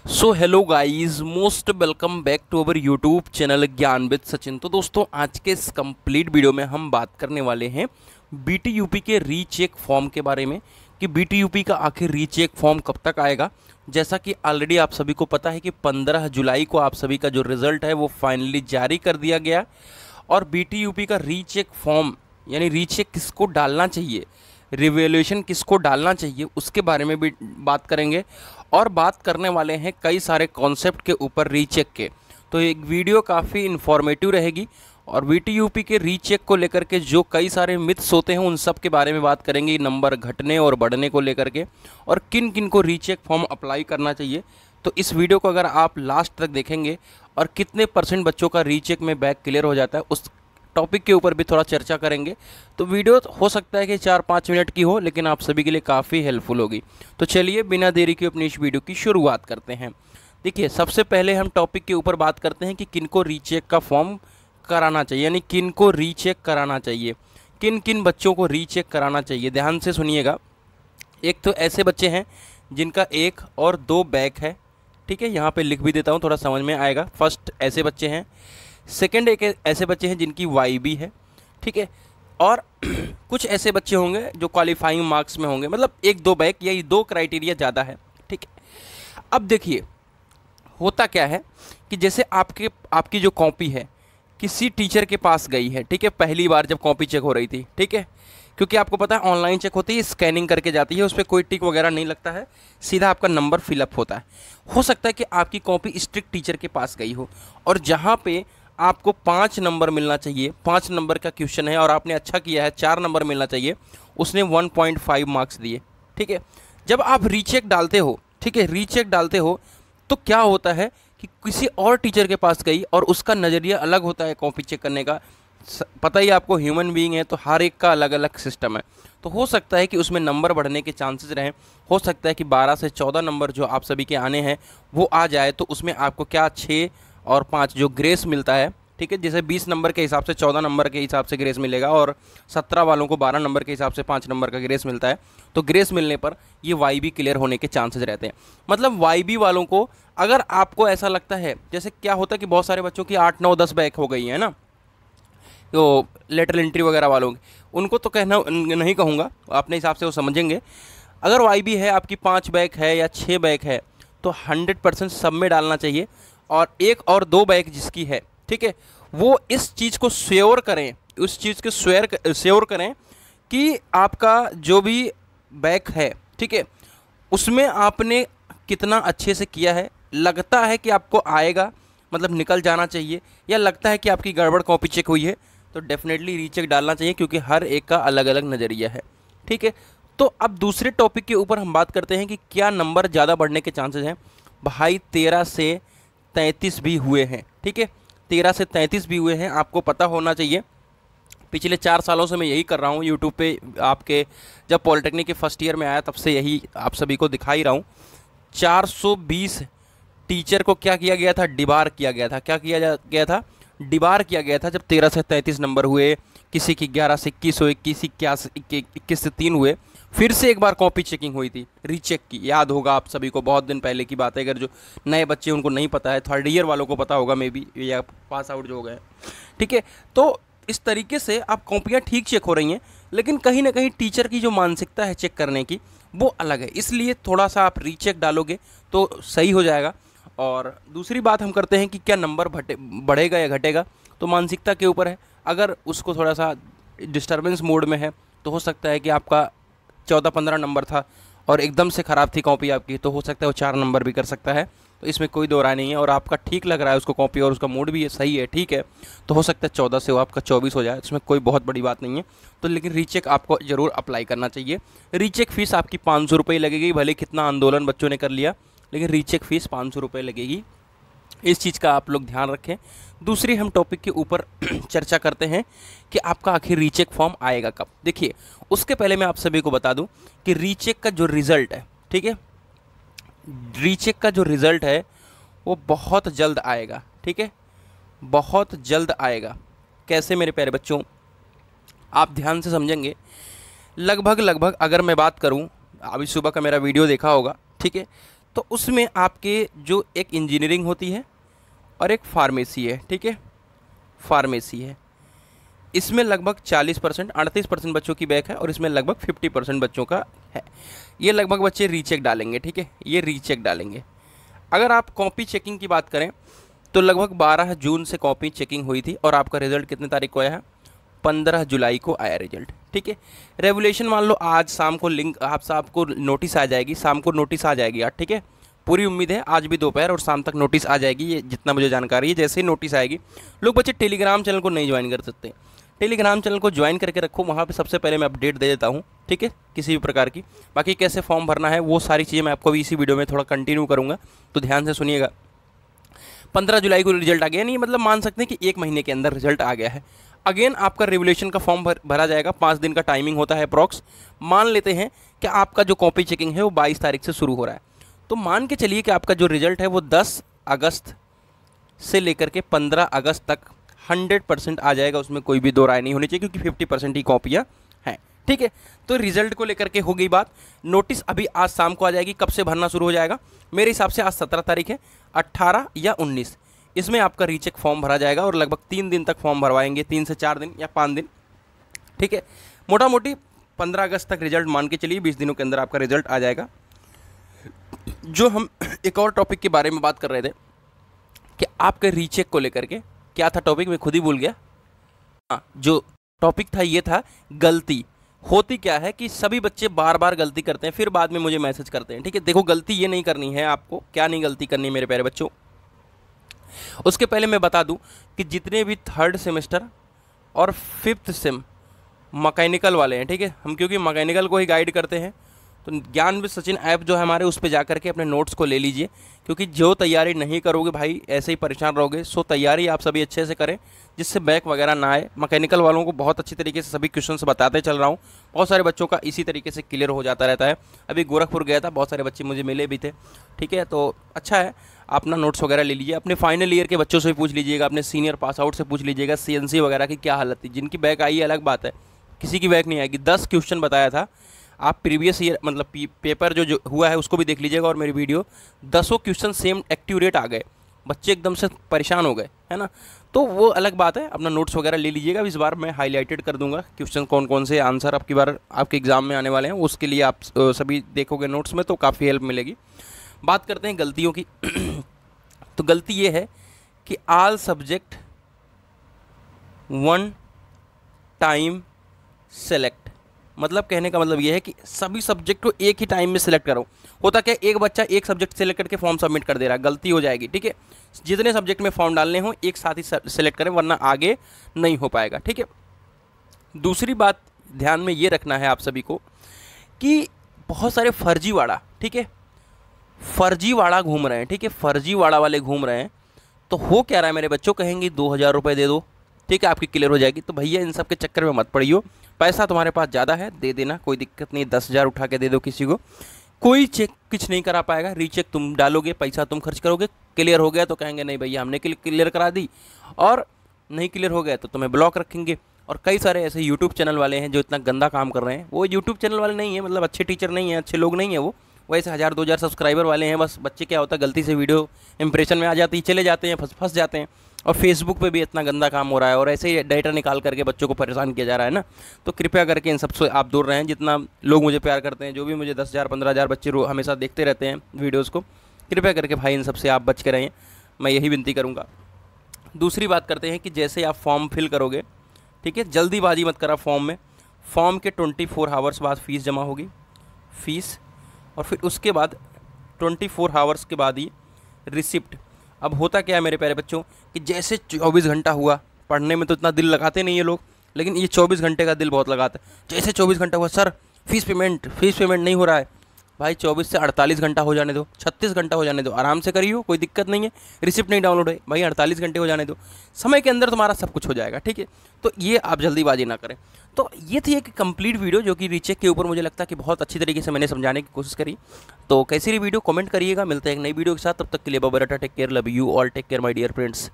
So hello guys, most welcome back to our YouTube channel Gyan with Sachin. तो दोस्तों, आज के इस कंप्लीट वीडियो में हम बात करने वाले हैं बीटीयूपी के रीचेक फॉर्म के बारे में कि बीटीयूपी का आखिर रीचेक फॉर्म कब तक आएगा। जैसा कि ऑलरेडी आप सभी को पता है कि 15 जुलाई को आप सभी का जो रिज़ल्ट है वो फाइनली जारी कर दिया गया और बीटीयूपी का रीचेक फॉर्म यानी रीचेक किसको डालना चाहिए, रिवैल्यूएशन किसको डालना चाहिए, उसके बारे में भी बात करेंगे और बात करने वाले हैं कई सारे कॉन्सेप्ट के ऊपर रीचेक के। तो एक वीडियो काफ़ी इन्फॉर्मेटिव रहेगी और बीटीयूपी के रीचेक को लेकर के जो कई सारे मिथ्स होते हैं उन सब के बारे में बात करेंगे, नंबर घटने और बढ़ने को लेकर के और किन किन को रीचेक फॉर्म अप्लाई करना चाहिए। तो इस वीडियो को अगर आप लास्ट तक देखेंगे और कितने % बच्चों का रीचेक में बैक क्लियर हो जाता है उस टॉपिक के ऊपर भी थोड़ा चर्चा करेंगे। तो वीडियो हो सकता है कि 4-5 मिनट की हो, लेकिन आप सभी के लिए काफ़ी हेल्पफुल होगी। तो चलिए बिना देरी के अपनी इस वीडियो की शुरुआत करते हैं। देखिए, सबसे पहले हम टॉपिक के ऊपर बात करते हैं कि किन को रीचेक का फॉर्म कराना चाहिए, यानी किन को रीचेक कराना चाहिए, किन किन बच्चों को रीचेक कराना चाहिए। ध्यान से सुनिएगा। एक तो ऐसे बच्चे हैं जिनका 1 और 2 बैक है, ठीक है, यहाँ पे लिख भी देता हूँ, थोड़ा समझ में आएगा। फर्स्ट ऐसे बच्चे हैं। सेकंड एक ऐसे बच्चे हैं जिनकी वाईबी है, ठीक है, और कुछ ऐसे बच्चे होंगे जो क्वालिफाइंग मार्क्स में होंगे, मतलब 1-2 बैक या ये 2 क्राइटेरिया ज़्यादा है, ठीक है। अब देखिए होता क्या है कि जैसे आपकी जो कॉपी है किसी टीचर के पास गई है, ठीक है, पहली बार जब कॉपी चेक हो रही थी, ठीक है, क्योंकि आपको पता है ऑनलाइन चेक होती है, स्कैनिंग करके जाती है, उस पर कोई टिक वगैरह नहीं लगता है, सीधा आपका नंबर फिलअप होता है। हो सकता है कि आपकी कॉपी स्ट्रिक्ट टीचर के पास गई हो और जहाँ पे आपको 5 नंबर मिलना चाहिए, 5 नंबर का क्वेश्चन है और आपने अच्छा किया है, 4 नंबर मिलना चाहिए, उसने 1.5 मार्क्स दिए, ठीक है। जब आप रीचेक डालते हो, ठीक है, रीचेक डालते हो तो क्या होता है कि किसी और टीचर के पास गई और उसका नज़रिया अलग होता है कॉपी चेक करने का। पता ही आपको, ह्यूमन बीइंग है तो हर एक का अलग अलग सिस्टम है। तो हो सकता है कि उसमें नंबर बढ़ने के चांसेस रहें, हो सकता है कि 12 से 14 नंबर जो आप सभी के आने हैं वो आ जाए, तो उसमें आपको क्या 6 और 5 जो ग्रेस मिलता है, ठीक है, जैसे 20 नंबर के हिसाब से 14 नंबर के हिसाब से ग्रेस मिलेगा और 17 वालों को 12 नंबर के हिसाब से 5 नंबर का ग्रेस मिलता है। तो ग्रेस मिलने पर ये वाईबी क्लियर होने के चांसेस रहते हैं। मतलब वाईबी वालों को, अगर आपको ऐसा लगता है, जैसे क्या होता है कि बहुत सारे बच्चों की 8, 9, 10 बैक हो गई है ना, तो लेटरल एंट्री वगैरह वालों की, उनको तो कहना नहीं कहूँगा, अपने हिसाब से वो समझेंगे। अगर वाईबी है, आपकी 5 बैक है या 6 बैक है, तो 100% सब में डालना चाहिए। और 1 और 2 बैक जिसकी है, ठीक है, वो इस चीज़ को श्योर करें, उस चीज़ के श्योर करें कि आपका जो भी बैक है, ठीक है, उसमें आपने कितना अच्छे से किया है। लगता है कि आपको आएगा, मतलब निकल जाना चाहिए, या लगता है कि आपकी गड़बड़ कॉपी चेक हुई है, तो डेफिनेटली रीचेक डालना चाहिए, क्योंकि हर एक का अलग अलग नज़रिया है, ठीक है। तो अब दूसरे टॉपिक के ऊपर हम बात करते हैं कि क्या नंबर ज़्यादा बढ़ने के चांसेस हैं। भाई 13 से 33 भी हुए हैं, ठीक है, 13 से 33 भी हुए हैं। आपको पता होना चाहिए, पिछले 4 सालों से मैं यही कर रहा हूँ यूट्यूब पे। आपके जब पॉलिटेक्निक के फर्स्ट ईयर में आया तब से यही आप सभी को दिखा ही रहा हूँ। 420 टीचर को क्या किया गया था, डिबार किया गया था। क्या किया गया था, डिबार किया गया था। जब 13 से 33 नंबर हुए, किसी की 11 से 21 हुए, किसी 21 से 3 हुए, फिर से एक बार कॉपी चेकिंग हुई थी, रीचेक की। याद होगा आप सभी को, बहुत दिन पहले की बात है। अगर जो नए बच्चे उनको नहीं पता है, 3rd ईयर वालों को पता होगा मे बी, या पास आउट जो हो गए, ठीक है। तो इस तरीके से आप कॉपियाँ ठीक चेक हो रही हैं, लेकिन कहीं ना कहीं टीचर की जो मानसिकता है चेक करने की वो अलग है, इसलिए थोड़ा सा आप रीचेक डालोगे तो सही हो जाएगा। और दूसरी बात हम करते हैं कि क्या नंबर बढ़ेगा या घटेगा, तो मानसिकता के ऊपर है। अगर उसको थोड़ा सा डिस्टर्बेंस मोड में है तो हो सकता है कि आपका 14-15 नंबर था और एकदम से ख़राब थी कॉपी आपकी, तो हो सकता है वो 4 नंबर भी कर सकता है। तो इसमें कोई दो राय नहीं है। और आपका ठीक लग रहा है उसको कॉपी और उसका मूड भी सही है, ठीक है, तो हो सकता है 14 से वो आपका 24 हो जाए, इसमें कोई बहुत बड़ी बात नहीं है। तो लेकिन रीचेक आपको ज़रूर अप्लाई करना चाहिए। रीचेक फ़ीस आपकी 500 रुपये लगेगी, भले कितना आंदोलन बच्चों ने कर लिया, लेकिन रीचेक फ़ीस 500 रुपये लगेगी। इस चीज़ का आप लोग ध्यान रखें। दूसरी हम टॉपिक के ऊपर चर्चा करते हैं कि आपका आखिर रीचेक फॉर्म आएगा कब। देखिए, उसके पहले मैं आप सभी को बता दूं कि रीचेक का जो रिज़ल्ट है, ठीक है, रीचेक का जो रिज़ल्ट है वो बहुत जल्द आएगा, ठीक है, बहुत जल्द आएगा। कैसे मेरे प्यारे बच्चों, आप ध्यान से समझेंगे। लगभग अगर मैं बात करूं, अभी सुबह का मेरा वीडियो देखा होगा, ठीक है, तो उसमें आपके जो एक इंजीनियरिंग होती है और एक फार्मेसी है, ठीक है, फार्मेसी है। इसमें लगभग 40% 38% बच्चों की बैक है और इसमें लगभग 50% बच्चों का है। ये लगभग बच्चे रीचेक डालेंगे, ठीक है, ये रीचेक डालेंगे। अगर आप कॉपी चेकिंग की बात करें तो लगभग 12 जून से कॉपी चेकिंग हुई थी और आपका रिजल्ट कितने तारीख को आया है? 15 जुलाई को आया रिजल्ट, ठीक है। रेवुलेशन मान लो आज शाम को लिंक आपको नोटिस आ जाएगी, शाम को नोटिस आ जाएगी आज, ठीक है। पूरी उम्मीद है आज भी दोपहर और शाम तक नोटिस आ जाएगी, ये जितना मुझे जानकारी है। जैसे ही नोटिस आएगी, लोग बच्चे टेलीग्राम चैनल को नहीं ज्वाइन कर सकते, टेलीग्राम चैनल को ज्वाइन करके रखो, वहाँ पे सबसे पहले मैं अपडेट दे देता हूँ, ठीक है, किसी भी प्रकार की। बाकी कैसे फॉर्म भरना है वो सारी चीज़ें मैं आपको भी इसी वीडियो में थोड़ा कंटिन्यू करूँगा, तो ध्यान से सुनिएगा। 15 जुलाई को रिजल्ट आ गया, नहीं मतलब मान सकते हैं कि 1 महीने के अंदर रिजल्ट आ गया है। अगेन आपका रेवुलेशन का फॉर्म भरा जाएगा, 5 दिन का टाइमिंग होता है अप्रॉक्स। मान लेते हैं कि आपका जो कॉपी चेकिंग है वो 22 तारीख से शुरू हो रहा है, तो मान के चलिए कि आपका जो रिजल्ट है वो 10 अगस्त से लेकर के 15 अगस्त तक 100% आ जाएगा, उसमें कोई भी दो राय नहीं होनी चाहिए, क्योंकि 50% ही कॉपियाँ हैं, ठीक है। तो रिजल्ट को लेकर के हो गई बात। नोटिस अभी आज शाम को आ जाएगी, कब से भरना शुरू हो जाएगा? मेरे हिसाब से आज 17 तारीख है, 18 या 19 इसमें आपका रीचेक फॉर्म भरा जाएगा और लगभग 3 दिन तक फॉर्म भरवाएंगे, 3 से 4 दिन या 5 दिन, ठीक है। मोटा मोटी 15 अगस्त तक रिजल्ट मान के चलिए, 20 दिनों के अंदर आपका रिजल्ट आ जाएगा। जो हम एक और टॉपिक के बारे में बात कर रहे थे कि आपके रीचेक को लेकर के क्या था टॉपिक, मैं खुद ही भूल गया। हाँ, जो टॉपिक था ये था गलती। होती क्या है कि सभी बच्चे बार बार गलती करते हैं, फिर बाद में मुझे मैसेज करते हैं, ठीक है। देखो गलती ये नहीं करनी है आपको, क्या नहीं गलती करनी मेरे प्यारे बच्चों। उसके पहले मैं बता दूं कि जितने भी 3rd सेमेस्टर और 5th सेम मैकेनिकल वाले हैं, ठीक है, हम क्योंकि मैकेनिकल को ही गाइड करते हैं, तो ज्ञान विद सचिन ऐप जो है हमारे, उस पर जा करके अपने नोट्स को ले लीजिए, क्योंकि जो तैयारी नहीं करोगे भाई ऐसे ही परेशान रहोगे। सो तैयारी आप सभी अच्छे से करें, जिससे बैक वगैरह ना आए। मैकेनिकल वालों को बहुत अच्छी तरीके से सभी क्वेश्चंस बताते चल रहा हूँ, बहुत सारे बच्चों का इसी तरीके से क्लियर हो जाता रहता है। अभी गोरखपुर गया था, बहुत सारे बच्चे मुझे मिले भी थे, ठीक है। तो अच्छा है, अपना नोट्स वगैरह ले लीजिए, अपने फाइनल ईयर के बच्चों से भी पूछ लीजिएगा, अपने सीनियर पास आउट से पूछ लीजिएगा CNC वगैरह की क्या हालत थी। जिनकी बैक आई है अलग बात है, किसी की बैक नहीं आएगी। 10 क्वेश्चन बताया था, आप प्रीवियस ईयर मतलब पेपर जो हुआ है उसको भी देख लीजिएगा, और मेरी वीडियो 10 क्वेश्चन सेम एक्यूरेट आ गए, बच्चे एकदम से परेशान हो गए, है ना। तो वो अलग बात है, अपना नोट्स वगैरह ले लीजिएगा। इस बार मैं हाईलाइटेड कर दूंगा क्वेश्चन कौन कौन से आंसर अब की बार आपके एग्जाम में आने वाले हैं, उसके लिए आप सभी देखोगे नोट्स में तो काफ़ी हेल्प मिलेगी। बात करते हैं गलतियों की। तो गलती ये है कि ऑल सब्जेक्ट 1 टाइम सेलेक्ट, मतलब कहने का मतलब ये है कि सभी सब्जेक्ट को एक ही टाइम में सिलेक्ट करो। होता क्या, एक बच्चा एक सब्जेक्ट सेलेक्ट करके फॉर्म सबमिट कर दे रहा है, गलती हो जाएगी, ठीक है। जितने सब्जेक्ट में फॉर्म डालने हो एक साथ ही सेलेक्ट करें, वरना आगे नहीं हो पाएगा, ठीक है। दूसरी बात ध्यान में ये रखना है आप सभी को कि बहुत सारे फर्जीवाड़ा, ठीक है, फर्जीवाड़ा घूम रहे हैं, ठीक है, फर्जीवाड़ा वाले घूम रहे हैं। तो हो क्या रहा है मेरे बच्चों, कहेंगे 2000 रुपये दे दो, ठीक है, आपकी क्लियर हो जाएगी। तो भैया इन सब के चक्कर में मत पड़ियो, पैसा तुम्हारे पास ज़्यादा है, दे देना, कोई दिक्कत नहीं। 10,000 उठा के दे दो किसी को, कोई चेक कुछ नहीं करा पाएगा। रीचेक तुम डालोगे, पैसा तुम खर्च करोगे, क्लियर हो गया तो कहेंगे नहीं भैया हमने क्लियर करा दी, और नहीं क्लियर हो गया तो तुम्हें ब्लॉक रखेंगे। और कई सारे ऐसे यूट्यूब चैनल वाले हैं जो इतना गंदा काम कर रहे हैं। वो यूट्यूब चैनल वाले नहीं है, मतलब अच्छे टीचर नहीं हैं, अच्छे लोग नहीं हैं, वो वैसे 1000-2000 सब्सक्राइबर वाले हैं। बस बच्चे क्या होता है, गलती से वीडियो इंप्रेशन में आ जाती है, चले जाते हैं, फंस जाते हैं। और फेसबुक पे भी इतना गंदा काम हो रहा है, और ऐसे ही डाटा निकाल करके बच्चों को परेशान किया जा रहा है ना। तो कृपया करके इन सबसे आप दूर रहें। जितना लोग मुझे प्यार करते हैं, जो भी मुझे 10,000 15,000 बच्चे हमेशा देखते रहते हैं वीडियोज़ को, कृपया करके भाई इन सबसे आप बच के रहें, मैं यही विनती करूँगा। दूसरी बात करते हैं कि जैसे आप फॉर्म फिल करोगे, ठीक है, जल्दीबाजी मत करा फॉर्म में। फॉर्म के 24 आवर्स बाद फ़ीस जमा होगी, फ़ीस, और फिर उसके बाद 24 आवर्स के बाद ही रिसिप्ट। अब होता क्या है मेरे प्यारे बच्चों कि जैसे 24 घंटा हुआ, पढ़ने में तो इतना दिल लगाते नहीं ये लोग, लेकिन ये 24 घंटे का दिल बहुत लगाता है। जैसे 24 घंटा हुआ, सर फीस पेमेंट नहीं हो रहा है। भाई 24 से 48 घंटा हो जाने दो, 36 घंटा हो जाने दो, आराम से करियो, कोई दिक्कत नहीं है। रिसिप्ट नहीं डाउनलोड है भाई, 48 घंटे हो जाने दो, समय के अंदर तुम्हारा सब कुछ हो जाएगा, ठीक है। तो ये आप जल्दीबाजी ना करें। तो ये थी एक कंप्लीट वीडियो जो कि रीचेक के ऊपर मुझे लगता है कि बहुत अच्छी तरीके से मैंने समझाने की कोशिश करी। तो कैसी रही वीडियो कमेंट करिएगा। मिलते हैं एक नई वीडियो के साथ, तब तक के लिए bye bye, take care, love you all, take care my dear friends.